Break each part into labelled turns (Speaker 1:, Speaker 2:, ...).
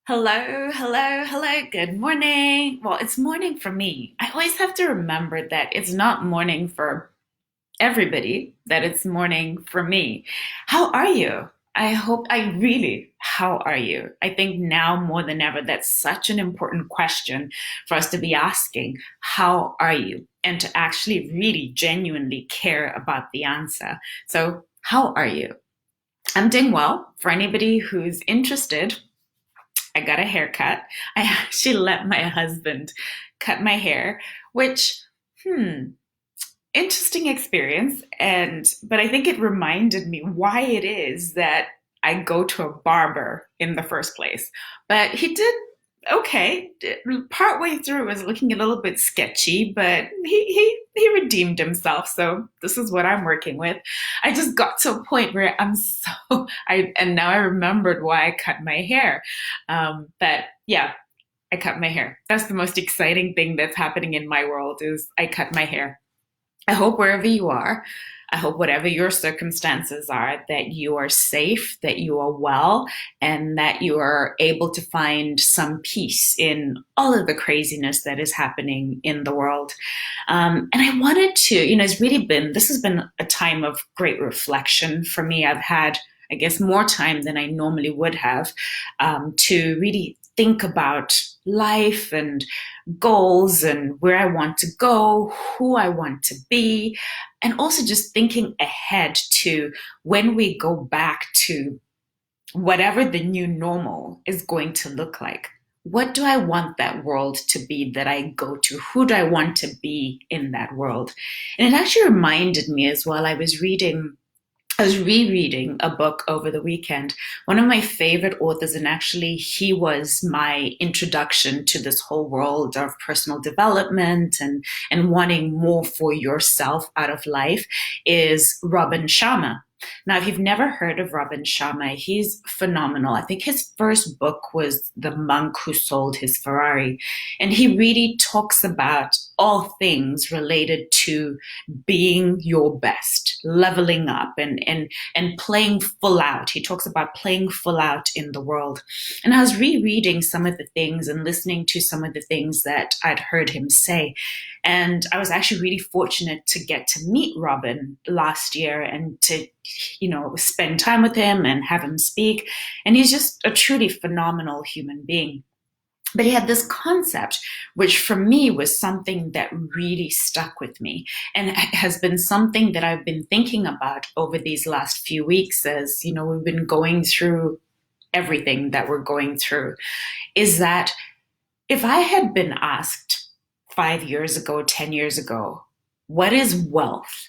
Speaker 1: Hello, hello, hello. Good morning. Well, it's morning for me. I always have to remember that it's not morning for everybody, that it's morning for me. How are you? How are you? I think now more than ever, that's such an important question for us to be asking. How are you? And to actually really genuinely care about the answer. So, how are you? I'm doing well. For anybody who's interested, I got a haircut. I actually let my husband cut my hair, which, hmm, interesting experience. But I think it reminded me why it is that I go to a barber in the first place. But he did okay. Partway through, it was looking a little bit sketchy, but he redeemed himself. So this is what I'm working with. I just got to a point where I and now I remembered why I cut my hair. But yeah, I cut my hair. That's the most exciting thing that's happening in my world is I cut my hair. I hope wherever you are, I hope whatever your circumstances are, that you are safe, that you are well, and that you are able to find some peace in all of the craziness that is happening in the world. And I wanted to, this has been a time of great reflection for me. I've had, I guess, more time than I normally would have to really think about life and goals and where I want to go, who I want to be, and also just thinking ahead to when we go back to whatever the new normal is going to look like. What do I want that world to be that I go to? Who do I want to be in that world? And it actually reminded me as well. I was rereading a book over the weekend. One of my favorite authors, and actually he was my introduction to this whole world of personal development and wanting more for yourself out of life, is Robin Sharma. Now, if you've never heard of Robin Sharma, he's phenomenal. I think his first book was The Monk Who Sold His Ferrari. And he really talks about all things related to being your best, leveling up and playing full out. He talks about playing full out in the world. And I was rereading some of the things and listening to some of the things that I'd heard him say. And I was actually really fortunate to get to meet Robin last year and to, spend time with him and have him speak. And he's just a truly phenomenal human being. But he had this concept, which for me was something that really stuck with me and has been something that I've been thinking about over these last few weeks as, we've been going through everything that we're going through, is that if I had been asked 5 years ago, 10 years ago, what is wealth?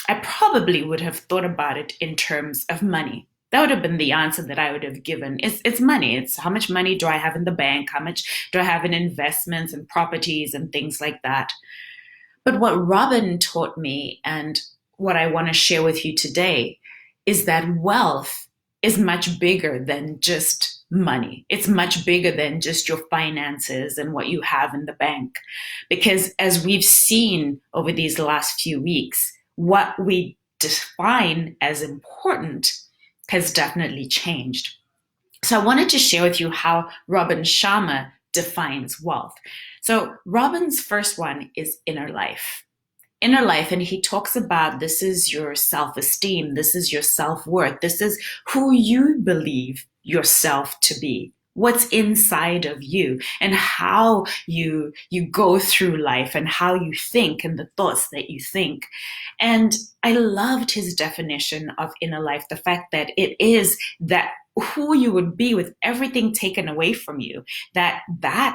Speaker 1: I probably would have thought about it in terms of money. That would have been the answer that I would have given. It's money. It's how much money do I have in the bank? How much do I have in investments and properties and things like that? But what Robin taught me and what I want to share with you today is that wealth is much bigger than just money. It's much bigger than just your finances and what you have in the bank. Because as we've seen over these last few weeks, what we define as important has definitely changed. So I wanted to share with you how Robin Sharma defines wealth. So Robin's first one is inner life. Inner life, and he talks about this is your self-esteem, this is your self-worth, this is who you believe yourself to be, what's inside of you and how you go through life and how you think and the thoughts that you think. And I loved his definition of inner life, the fact that it is that who you would be with everything taken away from you, that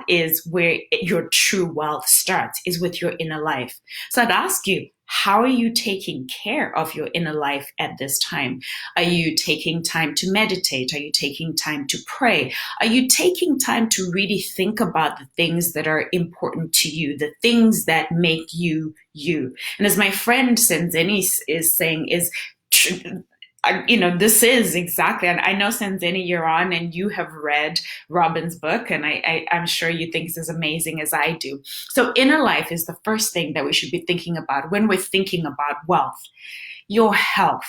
Speaker 1: is where your true wealth starts, is with your inner life. So I'd ask you, how are you taking care of your inner life at this time? Are you taking time to meditate? Are you taking time to pray? Are you taking time to really think about the things that are important to you, the things that make you you? And as my friend Senzeni is saying, this is exactly, and I know Senzeni, you're on and you have read Robin's book, and I'm sure you think it's as amazing as I do. So inner life is the first thing that we should be thinking about when we're thinking about wealth. Your health.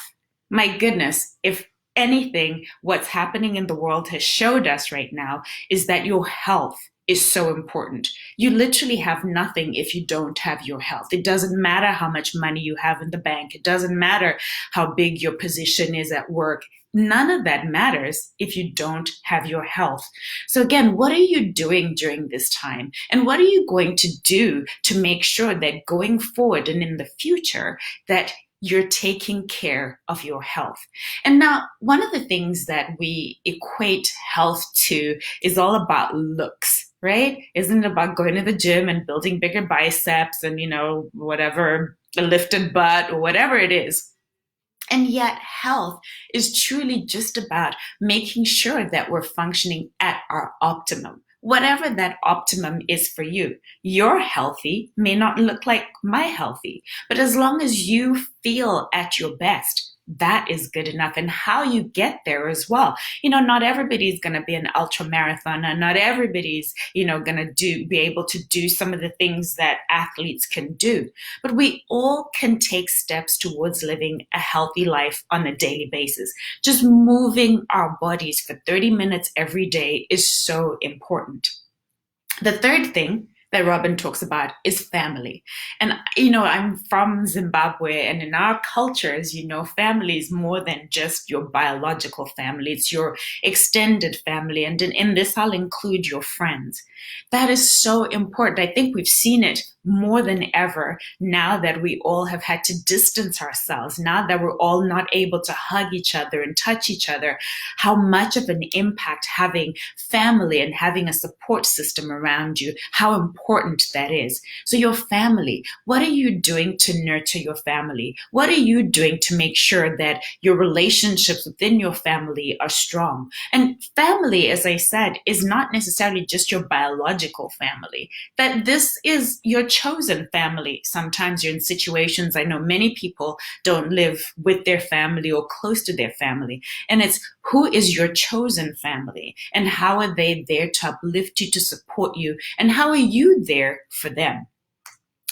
Speaker 1: My goodness, if anything, what's happening in the world has showed us right now is that your health is so important. You literally have nothing if you don't have your health. It doesn't matter how much money you have in the bank. It doesn't matter how big your position is at work. None of that matters if you don't have your health. So again, what are you doing during this time? And what are you going to do to make sure that going forward and in the future that you're taking care of your health? And now, one of the things that we equate health to is all about looks, right? Isn't it about going to the gym and building bigger biceps and, whatever, a lifted butt or whatever it is? And yet, health is truly just about making sure that we're functioning at our optimum, whatever that optimum is for you. Your healthy may not look like my healthy, but as long as you feel at your best, that is good enough. And how you get there as well. Not everybody's going to be an ultra marathoner. Not everybody's, going to be able to do some of the things that athletes can do. But we all can take steps towards living a healthy life on a daily basis. Just moving our bodies for 30 minutes every day is so important. The third thing that Robin talks about is family. And, I'm from Zimbabwe, and in our cultures, family is more than just your biological family. It's your extended family. And in this, I'll include your friends. That is so important. I think we've seen it more than ever now that we all have had to distance ourselves, now that we're all not able to hug each other and touch each other, how much of an impact having family and having a support system around you, how important that is. So your family, what are you doing to nurture your family? What are you doing to make sure that your relationships within your family are strong? And family, as I said, is not necessarily just your biological family, that this is your chosen family. Sometimes you're in situations, I know many people don't live with their family or close to their family. And it's who is your chosen family and how are they there to uplift you, to support you, and how are you there for them?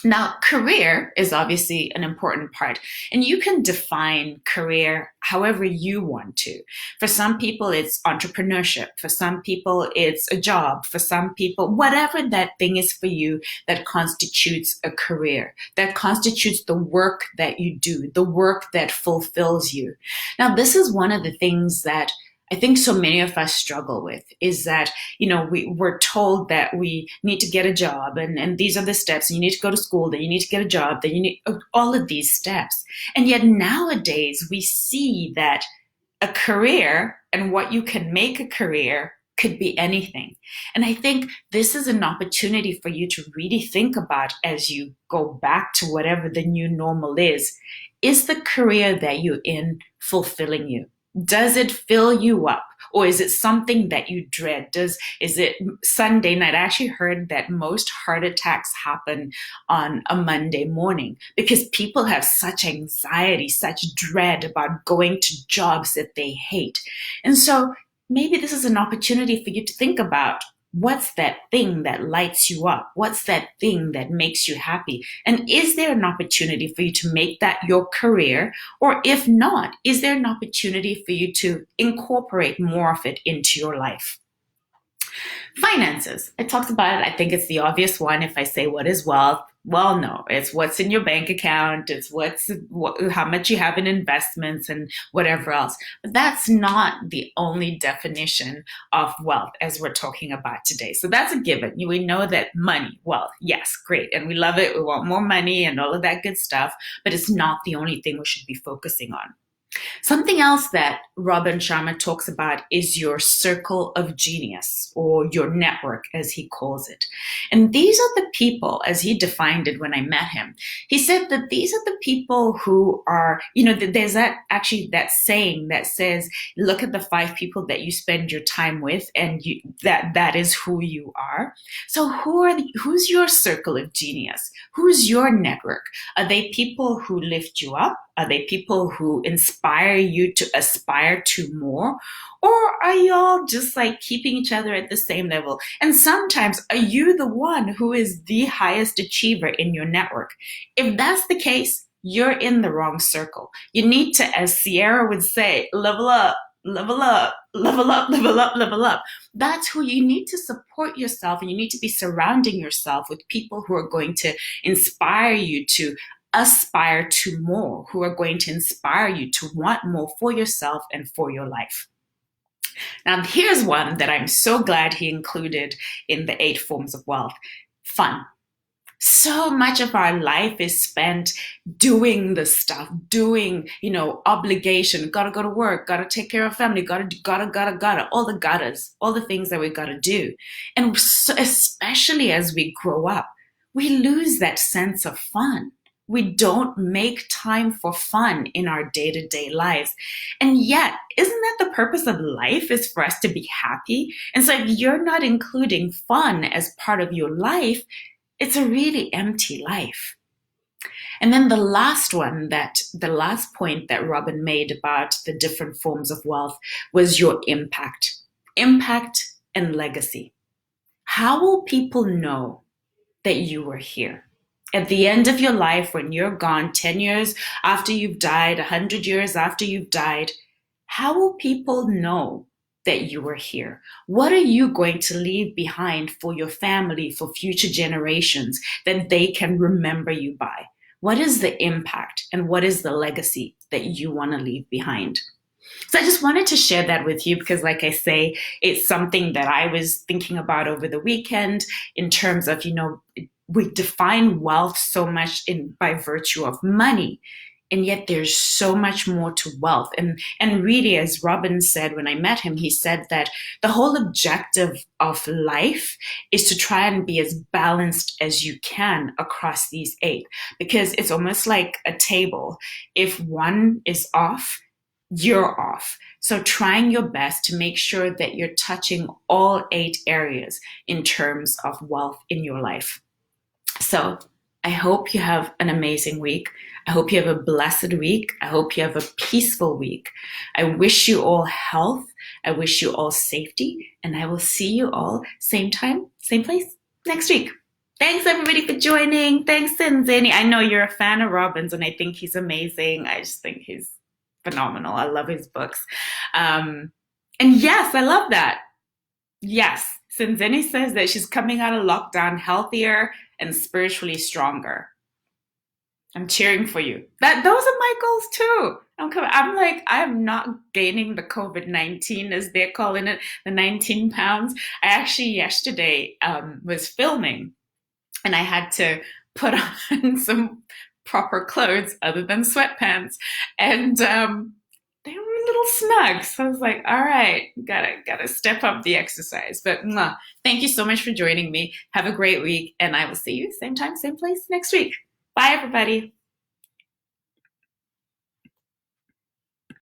Speaker 1: Now, career is obviously an important part, and you can define career however you want to. For some people, it's entrepreneurship. For some people, it's a job. For some people, whatever that thing is for you that constitutes a career, that constitutes the work that you do, the work that fulfills you. Now, this is one of the things that I think so many of us struggle with, is that, we're told that we need to get a job and these are the steps, and you need to go to school, then you need to get a job, then you need all of these steps. And yet nowadays we see that a career and what you can make a career could be anything. And I think this is an opportunity for you to really think about as you go back to whatever the new normal is the career that you're in fulfilling you? Does it fill you up? Or is it something that you dread? Is it Sunday night? I actually heard that most heart attacks happen on a Monday morning because people have such anxiety, such dread about going to jobs that they hate. And so maybe this is an opportunity for you to think about, what's that thing that lights you up? What's that thing that makes you happy? And is there an opportunity for you to make that your career? Or if not, is there an opportunity for you to incorporate more of it into your life? Finances. I talked about it. I think it's the obvious one. If I say what is wealth, well, no, it's what's in your bank account. It's how much you have in investments and whatever else. But that's not the only definition of wealth as we're talking about today. So that's a given. We know that money, wealth, yes, great. And we love it. We want more money and all of that good stuff. But it's not the only thing we should be focusing on. Something else that Robin Sharma talks about is your circle of genius, or your network, as he calls it. And these are the people, as he defined it when I met him. He said that these are the people who are, there's that saying that says, look at the 5 people that you spend your time with, and that is who you are. So who's your circle of genius? Who's your network? Are they people who lift you up? Are they people who inspire you to aspire to more? Or are you all just like keeping each other at the same level? And sometimes, are you the one who is the highest achiever in your network? If that's the case, you're in the wrong circle. You need to, as Sierra would say, level up. level up, level up, level up, level up. That's who you need to support yourself, and you need to be surrounding yourself with people who are going to inspire you to aspire to more, who are going to inspire you to want more for yourself and for your life. Now, here's one that I'm so glad he included in the 8 forms of wealth: fun. So much of our life is spent doing the stuff, doing, obligation, gotta go to work, gotta take care of family, gotta, all the gottas, all the things that we gotta do. And so, especially as we grow up, we lose that sense of fun. We don't make time for fun in our day-to-day lives. And yet, isn't that the purpose of life, is for us to be happy? And so if you're not including fun as part of your life, it's a really empty life. And then the last point that Robin made about the different forms of wealth was your impact. Impact and legacy. How will people know that you were here? At the end of your life, when you're gone, 10 years after you've died, 100 years after you've died, how will people know that you were here? What are you going to leave behind for your family, for future generations, that they can remember you by? What is the impact and what is the legacy that you want to leave behind? So I just wanted to share that with you because, like I say, it's something that I was thinking about over the weekend in terms of, we define wealth so much by virtue of money. And yet there's so much more to wealth. And really, as Robin said when I met him, he said that the whole objective of life is to try and be as balanced as you can across these 8, because it's almost like a table. If one is off, you're off. So trying your best to make sure that you're touching all 8 areas in terms of wealth in your life. So I hope you have an amazing week. I hope you have a blessed week. I hope you have a peaceful week. I wish you all health. I wish you all safety. And I will see you all same time, same place next week. Thanks everybody for joining. Thanks, Senzeni. I know you're a fan of Robin's and I think he's amazing. I just think he's phenomenal. I love his books. And yes, I love that. Yes, Senzeni says that she's coming out of lockdown healthier and spiritually stronger. I'm cheering for you. Those are my goals too. I'm like, I'm not gaining the COVID-19, as they're calling it, the 19 pounds. I actually yesterday was filming and I had to put on some proper clothes other than sweatpants. And they were a little snug. So I was like, all right, gotta step up the exercise. But thank you so much for joining me. Have a great week. And I will see you same time, same place next week. Bye, everybody.